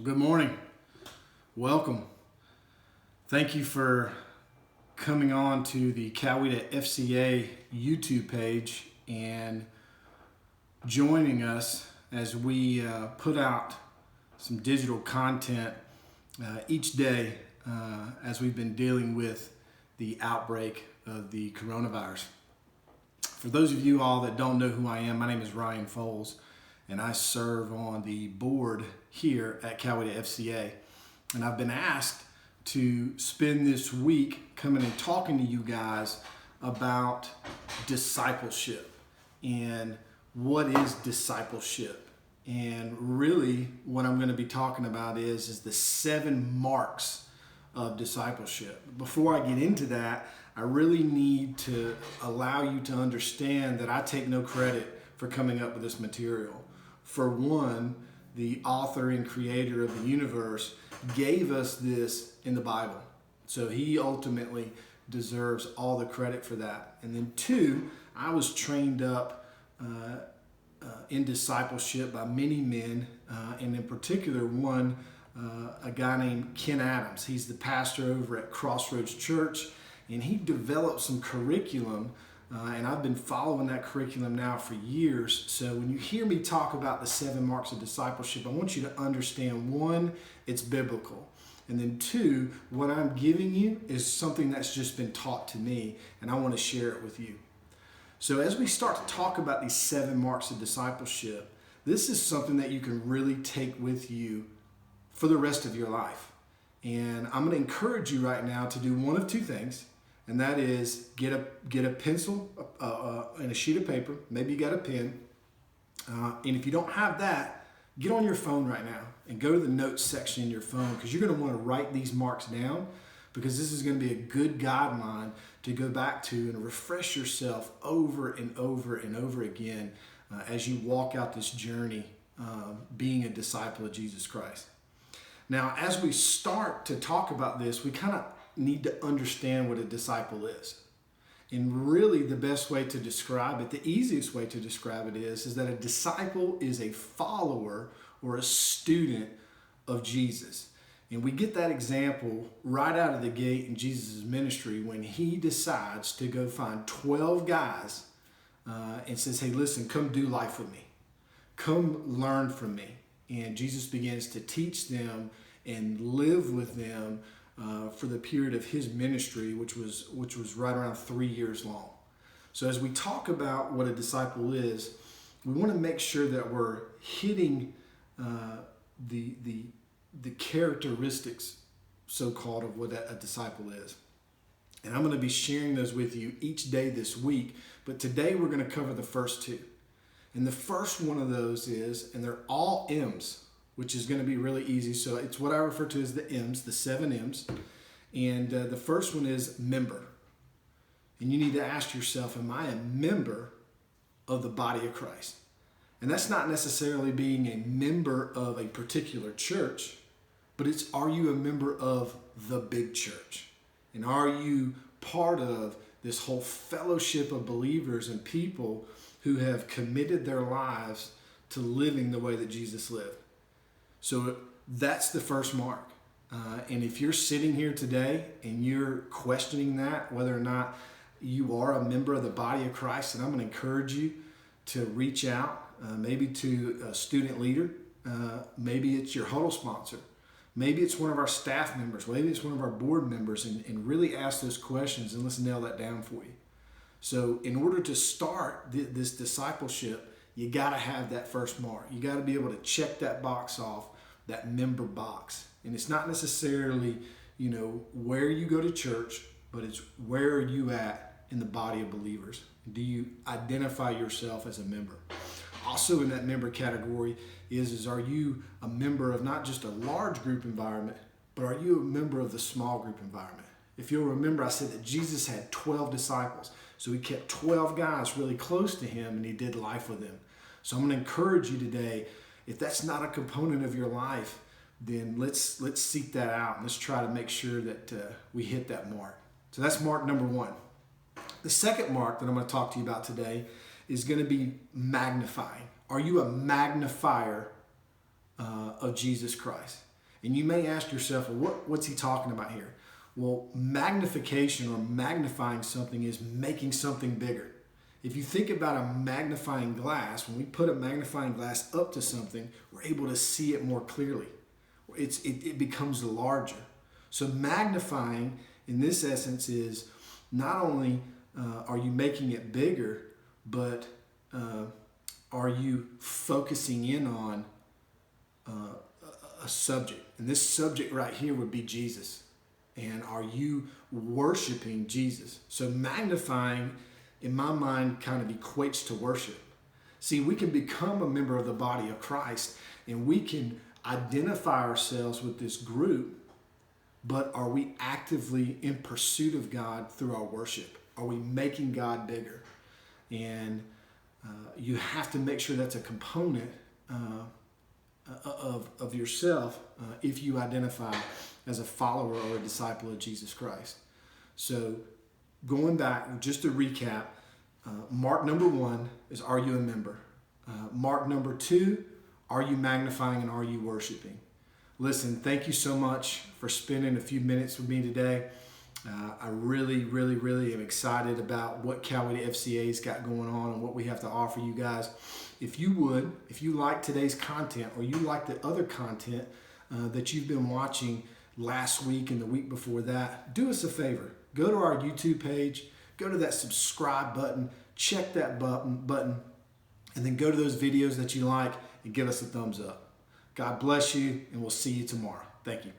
Good morning. Welcome. Thank you for coming on to the Coweta FCA YouTube page and joining us as we put out some digital content each day as we've been dealing with the outbreak of the coronavirus. For those of you all that don't know who I am, my name is Ryan Foles, and I serve on the board here at Coweta FCA. And I've been asked to spend this week coming and talking to you guys about discipleship and what is discipleship. And really what I'm going to be talking about is the 7 marks of discipleship. Before I get into that, I really need to allow you to understand that I take no credit for coming up with this material. For one, the author and creator of the universe gave us this in the Bible. So he ultimately deserves all the credit for that. And then 2, I was trained up in discipleship by many men, and in particular one, a guy named Ken Adams. He's the pastor over at Crossroads Church, and he developed some curriculum, and I've been following that curriculum now for years. So when you hear me talk about the 7 marks of discipleship, I want you to understand, 1, it's biblical. And then 2, what I'm giving you is something that's just been taught to me, and I want to share it with you. So as we start to talk about these 7 marks of discipleship, this is something that you can really take with you for the rest of your life. And I'm going to encourage you right now to do one of 2 things. And that is get a pencil and a sheet of paper. Maybe you got a pen. And if you don't have that, get on your phone right now and go to the notes section in your phone, because you're going to want to write these marks down, because this is going to be a good guideline to go back to and refresh yourself over and over and over again as you walk out this journey being a disciple of Jesus Christ. Now, as we start to talk about this, we kind of need to understand what a disciple is. And really the best way to describe it, the easiest way to describe it is that a disciple is a follower or a student of Jesus. And we get that example right out of the gate in Jesus' ministry when he decides to go find 12 guys and says, hey, listen, come do life with me. Come learn from me. And Jesus begins to teach them and live with them for the period of his ministry, which was right around 3 years long. So as we talk about what a disciple is, we want to make sure that we're hitting the characteristics, so-called, of what a disciple is. And I'm going to be sharing those with you each day this week, but today we're going to cover the first 2. And the first one of those is, and they're all M's, which is going to be really easy. So it's what I refer to as the M's, the 7 M's. And the first one is member. And you need to ask yourself, am I a member of the body of Christ? And that's not necessarily being a member of a particular church, but it's, are you a member of the big church? And are you part of this whole fellowship of believers and people who have committed their lives to living the way that Jesus lived? So that's the first mark. And if you're sitting here today and you're questioning that, whether or not you are a member of the body of Christ, then I'm going to encourage you to reach out, maybe to a student leader. Maybe it's your huddle sponsor. Maybe it's one of our staff members. Maybe it's one of our board members, and really ask those questions, and let's nail that down for you. So in order to start this discipleship, you got to have that first mark. You got to be able to check that box off, that member box. And it's not necessarily, where you go to church, but it's where are you at in the body of believers? Do you identify yourself as a member? Also in that member category is are you a member of not just a large group environment, but are you a member of the small group environment? If you'll remember, I said that Jesus had 12 disciples. So he kept 12 guys really close to him, and he did life with them. So I'm going to encourage you today, if that's not a component of your life, then let's seek that out, and let's try to make sure that we hit that mark. So that's mark number 1. The second mark that I'm going to talk to you about today is going to be magnifying. Are you a magnifier of Jesus Christ? And you may ask yourself, well, what's he talking about here? Well, magnification or magnifying something is making something bigger. If you think about a magnifying glass, when we put a magnifying glass up to something, we're able to see it more clearly. It becomes larger. So magnifying in this essence is not only are you making it bigger, but are you focusing in on a subject? And this subject right here would be Jesus. And are you worshiping Jesus? So magnifying, in my mind, kind of equates to worship. See, we can become a member of the body of Christ, and we can identify ourselves with this group, but are we actively in pursuit of God through our worship? Are we making God bigger? And you have to make sure that's a component of yourself if you identify as a follower or a disciple of Jesus Christ. So going back, just to recap, mark number 1 is, are you a member? Mark number 2, are you magnifying and are you worshiping? Listen, thank you so much for spending a few minutes with me today. I really am excited about what Coweta FCA's got going on and what we have to offer you guys. If you like today's content or you like the other content that you've been watching last week and the week before that, do us a favor. Go to our YouTube page, go to that subscribe button, check that button, and then go to those videos that you like and give us a thumbs up. God bless you, and we'll see you tomorrow. Thank you.